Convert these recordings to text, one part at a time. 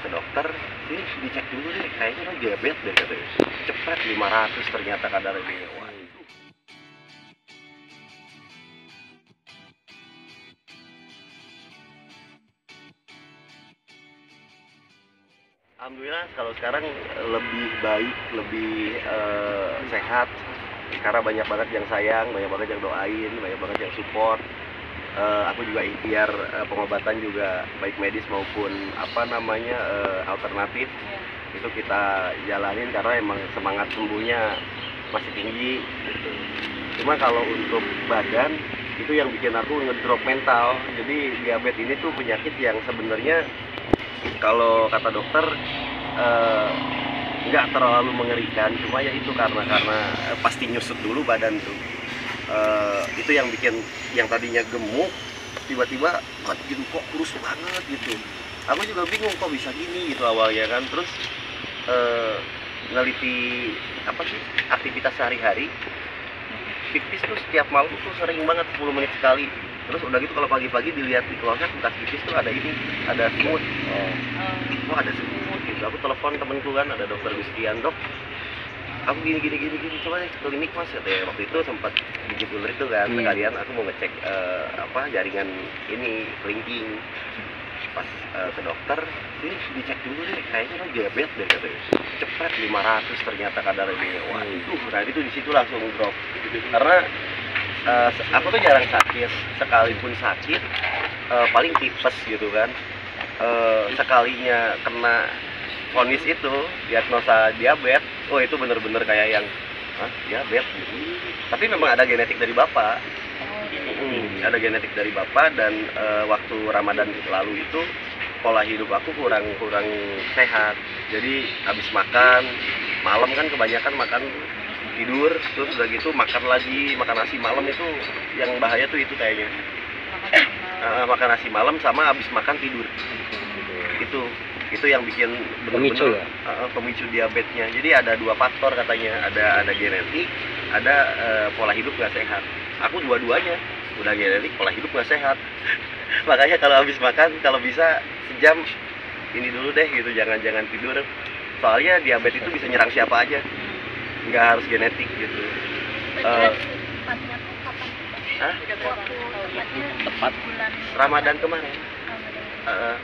ke dokter, sini dicek dulu deh, kayaknya lo diabetes deh katanya. Cepet 500 ternyata kadar ini. Waduh. Alhamdulillah kalau sekarang lebih baik, lebih sehat. Karena banyak banget yang sayang, banyak banget yang doain, banyak banget yang support. Aku juga ikhtiar pengobatan juga baik medis maupun alternatif itu kita jalanin karena emang semangat sembuhnya masih tinggi gitu. Cuma kalau untuk badan itu yang bikin aku ngedrop mental. Jadi diabetes ini tuh penyakit yang sebenarnya kalau kata dokter nggak terlalu mengerikan, cuma ya itu karena pasti nyusut dulu badan tuh. Itu yang bikin yang tadinya gemuk tiba-tiba gitu kok kurus banget gitu. Aku juga bingung kok bisa gini gitu awalnya kan. Terus neliti aktivitas sehari-hari, pipis tuh setiap malam tuh sering banget 10 menit sekali. Terus udah gitu kalau pagi-pagi dilihat di kloset bekas pipis tuh ada semut. Oh ada semut gitu. Aku telepon temenku kan, ada dokter Gustian, dok aku gini coba deh klinik mas katanya. Waktu itu sempat gigit ular itu kan, sekalian aku mau ngecek jaringan ini kelingking. Pas ke dokter, sini dicek dulu deh, kayaknya lo diabetes deh katanya. Cepet 500 ternyata kadar ini. Waduh, nah itu disitu langsung drop. Karena aku tuh jarang sakit, sekalipun sakit paling tipes gitu kan. Sekalinya kena vonis itu diagnosa diabetes, oh itu bener-bener kayak yang diabetes gitu. Tapi memang ada genetik dari bapak. Ada genetik dari bapak dan waktu Ramadan lalu itu pola hidup aku kurang sehat. Jadi habis makan malam kan kebanyakan makan tidur, terus udah gitu makan nasi malam. Itu yang bahaya tuh itu kayaknya makan nasi malam sama habis makan tidur. Itu yang bikin bener-bener pemicu diabetesnya. Jadi ada dua faktor katanya, ada genetik, ada pola hidup nggak sehat. Aku dua-duanya, udah genetik, pola hidup nggak sehat. Makanya kalau habis makan, kalau bisa sejam ini dulu deh gitu, jangan tidur. Soalnya diabetes itu bisa nyerang siapa aja, nggak harus genetik gitu. Tepat Ramadan kemarin.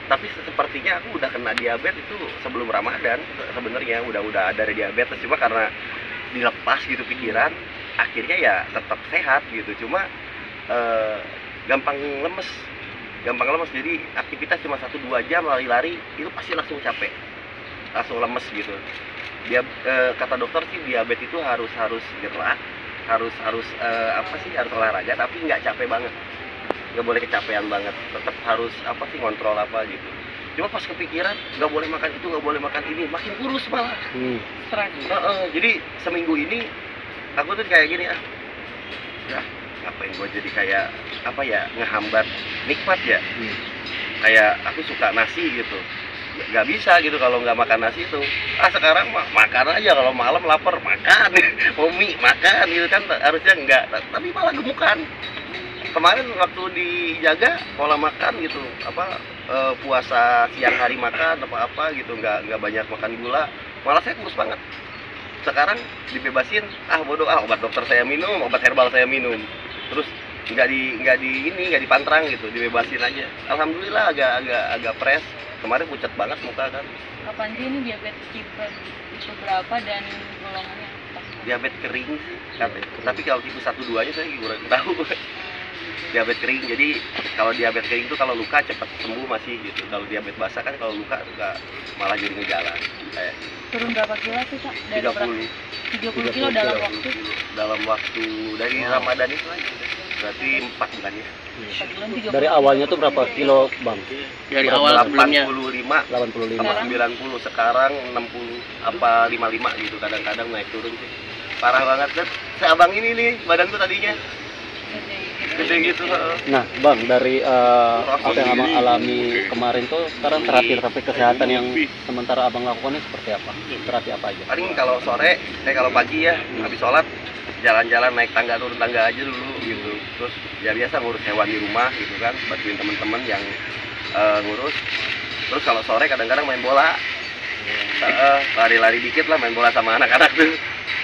Tapi sepertinya aku udah kena diabetes itu sebelum Ramadan sebenarnya, udah ada diabetes, cuma karena dilepas gitu pikiran, akhirnya ya tetap sehat gitu. Cuma gampang lemes. Jadi aktivitas cuma 1-2 jam lari-lari itu pasti langsung capek, langsung lemes gitu. Kata dokter sih diabetes itu harus gerak, harus olahraga, tapi nggak capek banget, nggak boleh kecapean banget, tetap harus ngontrol gitu. Cuma pas kepikiran nggak boleh makan itu, nggak boleh makan ini, makin kurus malah. Jadi seminggu ini aku tuh kayak gini ngapain gue jadi kayak ngehambat nikmat ya. Kayak aku suka nasi gitu, nggak bisa gitu kalau nggak makan nasi itu. Sekarang makan aja, kalau malam lapar makan, mau mie makan gitu kan, harusnya enggak, tapi malah gemukan. Kemarin waktu dijaga pola makan gitu, puasa siang hari makan apa gitu, nggak banyak makan gula, malah saya kurus banget. Sekarang dibebasin, bodoh, obat dokter saya minum, obat herbal saya minum, terus nggak dipantrang gitu, dibebasin aja. Alhamdulillah agak fresh. Kemarin pucat banget muka kan. Kapan sih ini diabetes tipe berapa dan golongannya apa? Diabetes kering sih, tapi kalau tipe 1-2 nya saya kurang tahu. Diabetes kering, jadi kalau diabetes kering itu kalau luka cepat sembuh masih gitu. Kalau diabetes basah kan kalau luka malah jadi ngejalan kayak. Turun berapa kilo sih Kak? 30 kilo dalam waktu dari Ramadan itu aja. Berarti 4 bulan ya. Dari awalnya tuh berapa kilo Bang? Dari awal 85 sama 90, sekarang 60 apa 55 gitu, kadang-kadang naik turun sih. Parah banget kan. Abang ini nih badanku tadinya gede gitu. Nah Bang, dari apa yang Abang alami kemarin tuh sekarang terapi kesehatan yang sementara Abang lakukan ini seperti apa? Terapi apa aja? Paling kalau sore, kalau pagi ya habis sholat jalan-jalan naik tangga, turun tangga aja dulu gitu. Terus ya biasa ngurus hewan di rumah gitu kan, bantuin teman-teman yang ngurus. Terus kalau sore kadang-kadang main bola. Lari-lari dikit lah, main bola sama anak-anak tuh.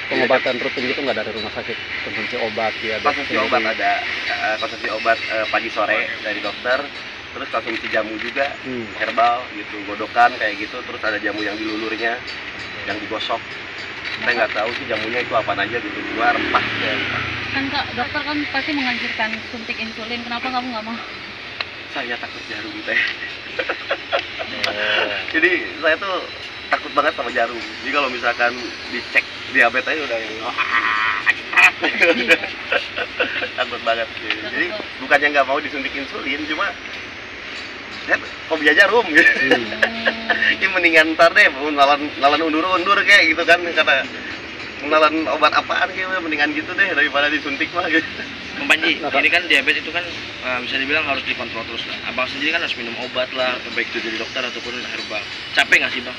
Pengobatan rutin gitu nggak dari rumah sakit? Konsumsi obat ya? Konsumsi obat ada, konsumsi obat pagi sore dari dokter. Terus konsumsi jamu juga, herbal gitu, godokan kayak gitu. Terus ada jamu yang dilulurnya, yang digosok. Saya nggak tahu sih jamunya itu apa aja gitu, gua rempah ya. Kan Kak, dokter kan pasti menganjurkan suntik insulin, kenapa kamu nggak mau? Saya takut jarum teh. Jadi saya tuh takut banget sama jarum. Jadi kalau misalkan dicek diabetes aja udah takut banget. Jadi bukannya nggak mau disuntik insulin, cuma saya fobia jarum gitu. Ini mendingan ntar deh nalan undur kayak gitu kan, kata nalan obat apaan gitu, mendingan gitu deh daripada disuntik mah gitu. Bang Panji, ini kan diabetes itu kan bisa dibilang harus dikontrol terus lah. Abang sendiri kan harus minum obat lah, baik itu dari dokter ataupun herbal. Capek nggak sih Bang?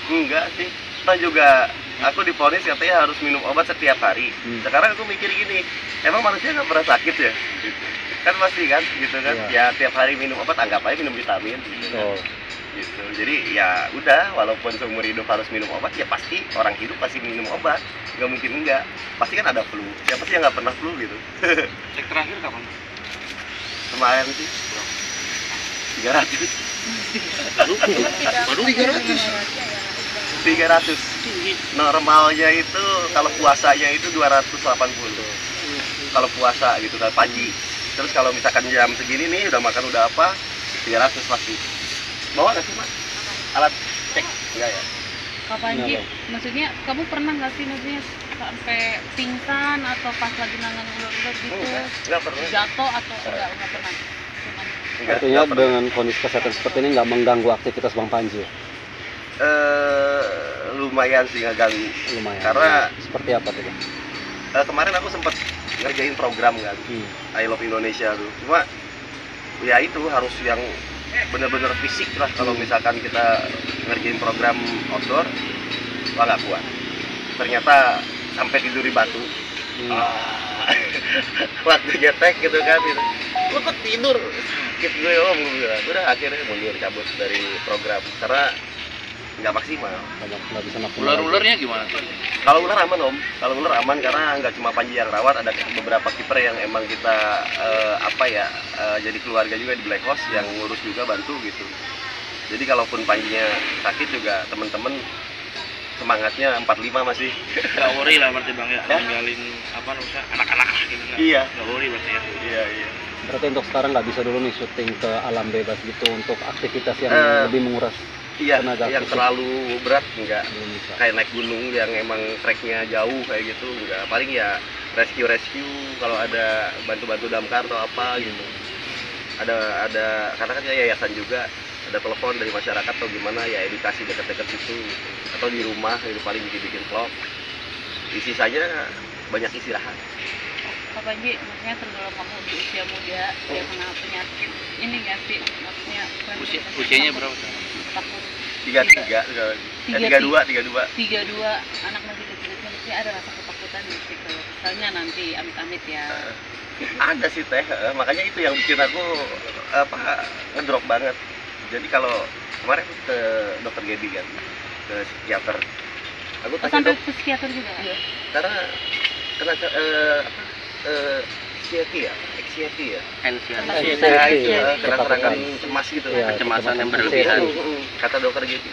Enggak sih, kita juga aku divonis katanya harus minum obat setiap hari. Sekarang aku mikir gini, emang manusia nggak pernah sakit ya? Gitu. Kan pasti kan, gitu kan? Ya tiap hari minum obat, anggap aja minum vitamin. Gitu. Gitu. Jadi ya udah, walaupun seumur hidup harus minum obat, ya pasti orang hidup pasti minum obat. Nggak mungkin enggak. Pasti kan ada flu. Siapa sih yang nggak pernah flu gitu? Cek terakhir kapan? Kemarin sih 300. Baru 300. 300. Normalnya itu kalau puasanya itu 280. Kalau puasa gitu kan pagi. Terus kalau misalkan jam segini nih udah makan udah apa 300 pasti. Bawa nggak sih Mas? Alat cek enggak ya? Kak Panji, maksudnya kamu pernah nggak sih maksudnya sampai pingsan atau pas lagi nangan ular-ular gitu? Enggak pernah. Jatuh atau enggak pernah? Cuman Artinya dengan kondisi kesehatan seperti ini nggak mengganggu aktivitas Bang Panji? Lumayan sih nggak ganggu. Lumayan. Karena seperti apa tuh Bang? kemarin aku sempat ngerjain program kan, I Love Indonesia tuh. Cuma ya itu harus yang bener-bener fisik lah. Kalau misalkan kita ngerjain program outdoor, wah nggak kuat. Ternyata sampai tidur di batu. Waktu jetek gitu kan, gitu. Lu kok tidur? Sakit gue om, gue bilang. Udah akhirnya mundur cabut dari program karena nggak maksimal. Nggak bisa maksimal. Ular-ularnya gimana tuh? Kalau ular aman om, kalau ular aman karena nggak cuma Panji yang rawat, ada beberapa kiper yang emang kita jadi keluarga juga di Black House yang ngurus juga bantu gitu. Jadi kalaupun Panjinya sakit juga temen-temen semangatnya 45 masih. Nggak worry lah berarti Bang ya, ninggalin apa namanya anak-anak lah gitu nggak? Iya. Nggak worry berarti ya. Iya. Berarti untuk sekarang nggak bisa dulu nih syuting ke alam bebas gitu untuk aktivitas yang lebih menguras tenaga yang fisik. terlalu berat enggak. Belum bisa. Kayak naik gunung yang emang treknya jauh kayak gitu enggak. Paling ya rescue kalau ada bantu-bantu damkar atau apa gitu. Ada karena kan yayasan juga, ada telepon dari masyarakat atau gimana ya, edukasi dekat-dekat situ gitu. Atau di rumah itu paling bikin vlog. Isi saja banyak istirahat. Kak Panji, maksudnya tergolong kamu di usia muda, dia kena penyakit ini nggak sih? Maksudnya Usianya berapa? Takut 32, anak masih kecil-kecil, maksudnya ada rasa ketakutan nggak sih kalau misalnya nanti amit-amit ya? Ada sih teh, makanya itu yang bikin aku ngedrop banget. Jadi kalau kemarin ke dokter Gaby kan, ke psikiater, aku tanya Sampai dok, ke psikiater juga? iya, karena kena anxiety ya, kena serangan cemas gitu, Iya, kecemasan yang kecemasan berlebihan. Kata dokter Gaby,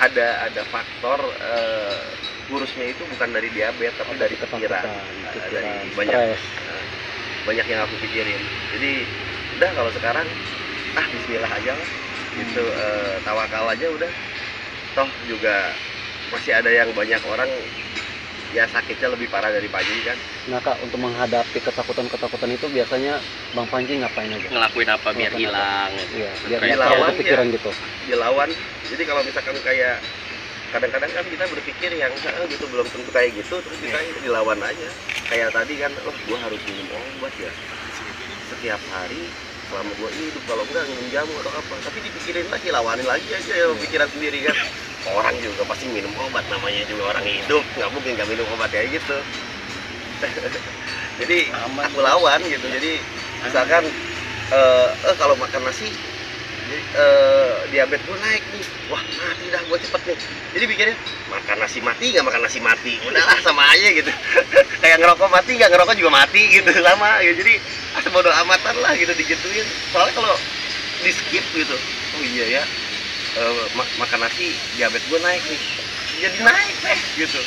ada faktor kurusnya itu bukan dari diabetes tapi dari pikiran, dari banyak yang aku pikirin. Jadi udah kalau sekarang bismillah aja lah gitu, tawakal aja udah, toh juga masih ada yang banyak orang ya sakitnya lebih parah dari Panji kan. Nah Kak, untuk menghadapi ketakutan itu biasanya Bang Panji ngapain aja? Ngelakuin apa biar hilang? Iya, biar Kayak nggak terlalu lawan kepikiran ya. gitu. Dilawan. Jadi kalau misalkan kayak kadang-kadang kan kita berpikir yang gitu belum tentu kayak gitu, terus kita dilawan aja. Kayak tadi kan, gua harus minum obat ya setiap hari selama gua hidup, kalau enggak minum jamu atau apa. Tapi dipikirin lagi, lawanin lagi aja ya pikiran sendiri kan. Orang juga pasti minum obat, namanya juga orang hidup, nggak mungkin nggak minum obat kayak gitu. Jadi aku lawan gitu. Jadi misalkan kalau makan nasi diabetes gue naik nih, wah mati dah gue cepet nih. Jadi pikirnya makan nasi mati nggak makan nasi mati, udahlah sama aja gitu. Kayak ngerokok mati nggak ngerokok juga mati gitu, sama ya. Jadi bodo amatan lah gitu digituin. Soalnya kalau di skip gitu, oh iya ya, makan nasi diabetes gue naik nih, jadi naik gitu.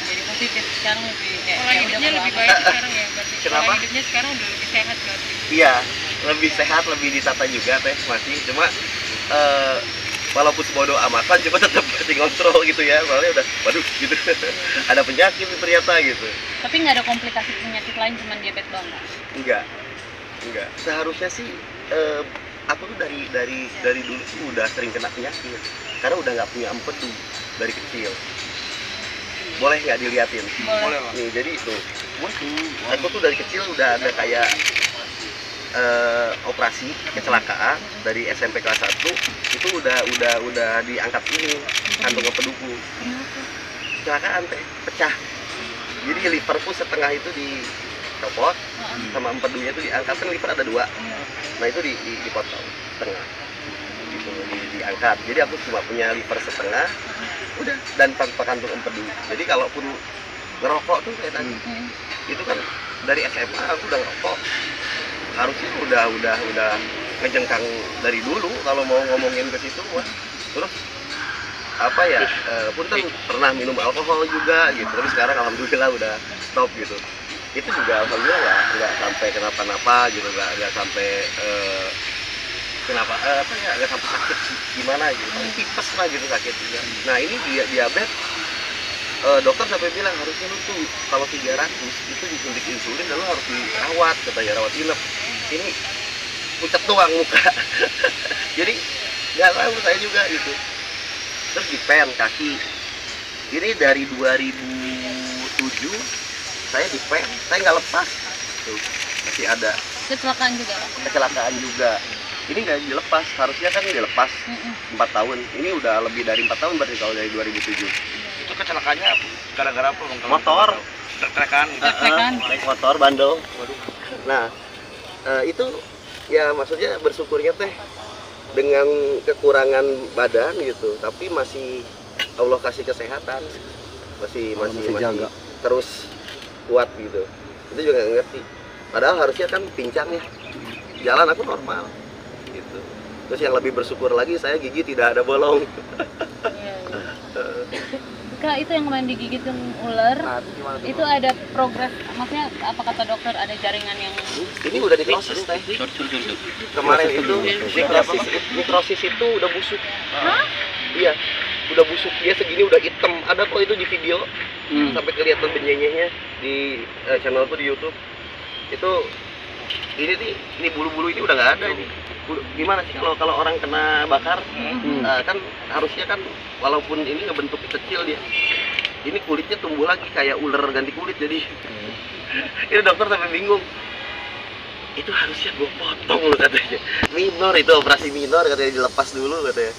Jadi positif sekarang lebih kayak Pola hidupnya lebih baik sekarang ya berarti. Kenapa? Pola hidupnya sekarang udah lebih sehat berarti. Iya, lebih sehat, lebih ditata juga teh masih. Cuma walaupun sebodoh amatan, cuma tetap masih ngontrol gitu ya. Soalnya udah, waduh gitu. Ada penyakit ternyata gitu. Tapi nggak ada komplikasi penyakit lain, cuma diabetes doang nggak? Enggak. Seharusnya sih aku tuh dari dulu sih udah sering kena penyakit. Karena udah nggak punya empedu dari kecil. Boleh nggak diliatin? Boleh. Nih, jadi itu. Aku tuh dari kecil udah ada kayak operasi kecelakaan dari SMP kelas 1 itu udah diangkat ini kantung empeduku. Kecelakaan teh pecah. Jadi liverku setengah itu dicopot sama empedunya itu diangkat, kan liver ada 2. Nah itu dipotong setengah. Gitu, diangkat. Jadi aku cuma punya liver setengah, udah, dan tanpa kantung empedu. Jadi kalaupun ngerokok tuh kayak tadi, itu kan dari SMA aku udah ngerokok. Harusnya udah ngejengkang dari dulu kalau mau ngomongin ke situ. Wah. Terus apa ya? Punten pernah minum alkohol juga gitu. Tapi sekarang alhamdulillah udah stop gitu. Itu juga alhamdulillah nggak sampai kenapa-napa gitu, nggak sampai kenapa nggak sampai sakit gimana gitu, tipes lah gitu sakit juga. Nah ini diabetes, dokter sampai bilang harusnya lu tuh kalau 300 itu disuntik insulin dan lu harus dirawat, katanya rawat inap. Ini pucat doang muka. Jadi nggak tahu saya juga gitu. Terus dipen kaki, ini dari 2007 saya dipen, saya nggak lepas tuh, masih ada. Kecelakaan juga Pak? Kecelakaan juga. Ini nggak dilepas, harusnya kan dilepas 4 tahun. Ini udah lebih dari 4 tahun berarti kalau dari 2007. Itu kecelakaannya gara-gara apa bang? Motor. Tertekan gitu. Naik motor bandel. Nah, itu ya maksudnya bersyukurnya teh dengan kekurangan badan gitu, tapi masih Allah kasih kesehatan, masih jaga. terus kuat gitu. Itu juga nggak ngerti. Padahal harusnya kan pincang ya, jalan aku normal gitu. Terus yang lebih bersyukur lagi, saya gigi tidak ada bolong. Kak, itu yang kemarin digigit ular, itu ada progres, maksudnya apa kata dokter, ada jaringan yang Ini udah diproses teh. Kemarin itu mikrosis itu udah busuk. Iya, udah busuk, dia segini udah hitam. Ada kok itu di video, sampai kelihatan benyenyehnya di channelku di YouTube. Itu ini bulu-bulu ini udah nggak ada ini. Gimana sih kalau orang kena bakar, kan harusnya kan walaupun ini ngebentuk kecil dia, ini kulitnya tumbuh lagi kayak ular ganti kulit. Jadi ini dokter sampai bingung, itu harusnya gue potong loh katanya, minor itu, operasi minor katanya, dilepas dulu katanya.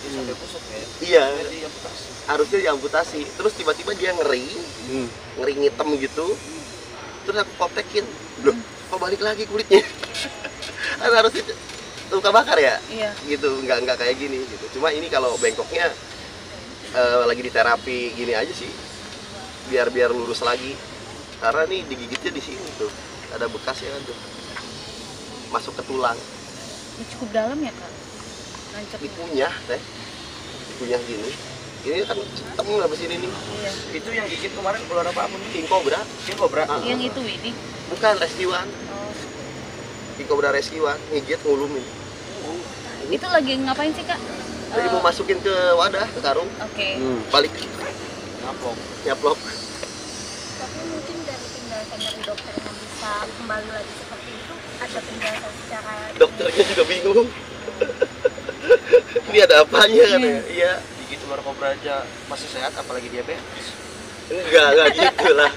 Iya, harusnya diamputasi. Terus tiba-tiba dia ngering hitam gitu. Terus aku koptekin, loh kok balik lagi kulitnya? Kan harusnya luka bakar ya? Iya. Gitu, nggak kayak gini gitu. Cuma ini kalau bengkoknya lagi di terapi gini aja sih, biar lurus lagi. Karena nih digigitnya di sini tuh, ada bekasnya kan tuh, masuk ke tulang. Ini cukup dalam ya Kak? Nancep. Dikunyah teh, dikunyah gini. Ini kan hitam habis ini nih. Iya. Itu yang gigit kemarin ular apa pun? King Cobra. Yang itu ini. Bukan rescuan. King Cobra rescuan, ngigit ngulumin. Itu lagi ngapain sih Kak? Jadi mau masukin ke wadah, ke karung, Oke. balik nyaplok. Tapi mungkin dari penjelasan dari dokter yang bisa kembali lagi seperti itu, ada penjelasan secara Dokternya juga bingung. Ini ada apanya kan ya? Iya. Gigit ular kobra aja masih sehat, apalagi diabetes. Enggak gitu lah.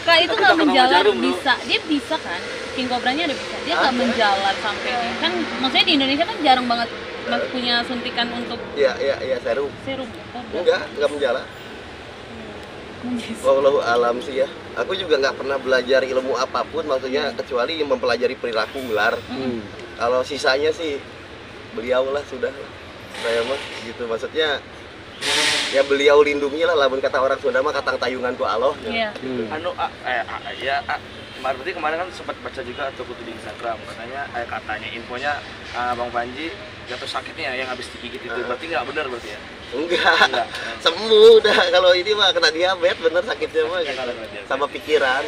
Kak itu nggak menjalar bisa, dia bisa kan? King Cobra-nya ada bisa, dia nggak menjalar sampai kan, maksudnya di Indonesia kan jarang banget punya suntikan untuk Iya, serum. serum. Enggak menjala. Wallahu alam sih ya. Aku juga nggak pernah belajar ilmu apapun, maksudnya kecuali mempelajari perilaku ular. Kalau sisanya sih beliau lah sudah saya mah gitu, maksudnya ya beliau lindungi lah, lamun kata orang Sunda mah katang tayungan ku Allah. Iya. Berarti kemarin kan sempat baca juga atau di Instagram katanya infonya Bang Panji jatuh sakitnya yang habis digigit itu, berarti nggak benar berarti ya? Enggak. Sembuh dah, kalau ini mah kena diabetes bener sakitnya mah gitu. Sama pikiran.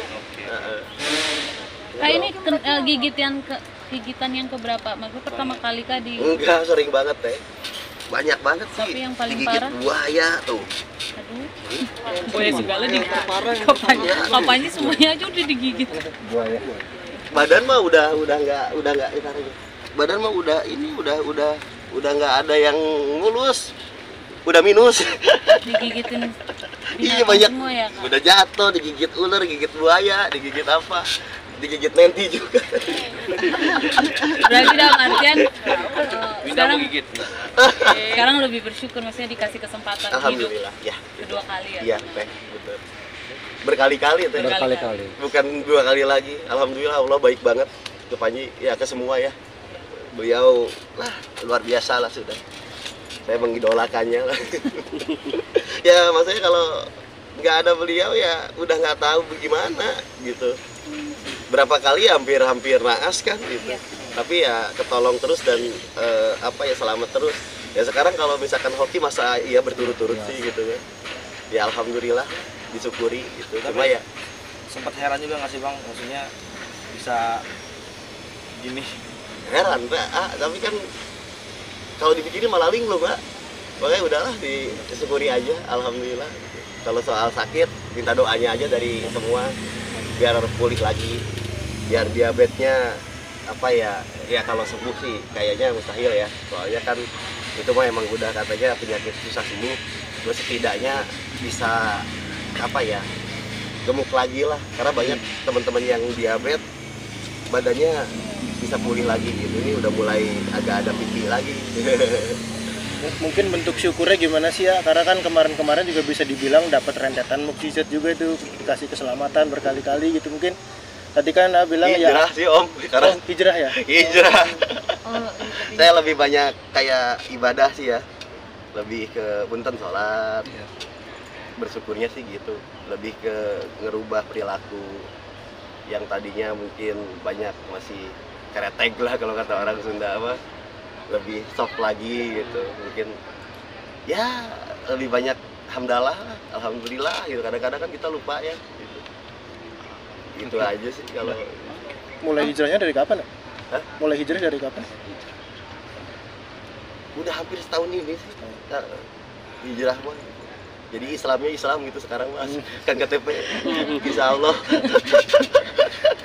Ini gigitan yang keberapa? Maksudnya pertama kali kah di? Enggak, sering banget teh. Banyak banget sih. Tapi yang paling digigit parah? Buaya tuh. Aduh. Buaya segala digigit. Kapannya semuanya aja udah digigit. Buaya. Badan mah udah nggak badan mah udah nggak ada yang mulus, udah minus. Digigitin. Iya banyak. Semua ya, Kak? Udah jatuh, digigit ular, digigit buaya, digigit apa, digigit nanti juga. Berarti dalam artian Gigit. sekarang lebih bersyukur, maksudnya dikasih kesempatan hidup Alhamdulillah ya. kedua kali ya. Iya teh, betul. Berkali-kali teh. Berkali-kali. Bukan 2 kali lagi. Alhamdulillah Allah baik banget ke Panji ya, ke semua ya. Beliau lah luar biasa lah sudah. Saya mengidolakannya lah. Ya maksudnya kalau nggak ada beliau ya udah nggak tahu bagaimana gitu. Berapa kali hampir naas kan gitu. Tapi ya ketolong terus dan selamat terus. Ya sekarang kalau misalkan hoki masa iya berturut-turut sih gitu kan. Ya alhamdulillah disyukuri gitu. Cuma ya Sempat heran juga nggak sih Bang, maksudnya bisa gini? heran Pak. Tapi kan kalau dipikirin malah linglung Pak. Makanya udahlah disyukuri aja, alhamdulillah. Kalau soal sakit minta doanya aja dari semua biar pulih lagi, biar diabetesnya ya kalau sembuh sih kayaknya mustahil ya, soalnya kan itu mah emang udah katanya penyakit susah sembuh. Terus setidaknya bisa gemuk lagi lah, karena banyak teman-teman yang diabetes badannya bisa pulih lagi gitu. Ini udah mulai agak ada pipi lagi. Mungkin bentuk syukurnya gimana sih ya, karena kan kemarin juga bisa dibilang dapat rentetan mukjizat juga itu, dikasih keselamatan berkali-kali gitu. Mungkin tadi kan bilang hijrah sih Om, karena hijrah ya. hijrah. Saya lebih banyak kayak ibadah sih ya, lebih ke punten sholat, bersyukurnya sih gitu, lebih ke ngerubah perilaku yang tadinya mungkin banyak masih kereteg lah kalau kata orang Sunda lebih soft lagi gitu, mungkin ya lebih banyak hamdalah, alhamdulillah gitu. Kadang-kadang kan kita lupa ya gitu. Itu aja sih kalau. Mulai hijrahnya dari kapan? Hah? Mulai hijrah dari kapan? Udah hampir setahun ini sih hijrah mah. Jadi Islamnya Islam gitu sekarang Mas. Kan KTP insya Allah.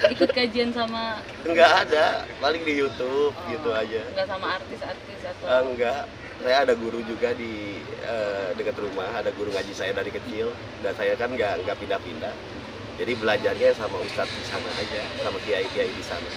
Ikut kajian sama Enggak ada, paling di YouTube gitu aja. enggak sama artis-artis atau Enggak, saya ada guru juga di dekat rumah, ada guru ngaji saya dari kecil, dan saya kan nggak pindah-pindah. Jadi belajarnya sama ustadz di sana aja, sama kiai-kiai di sana.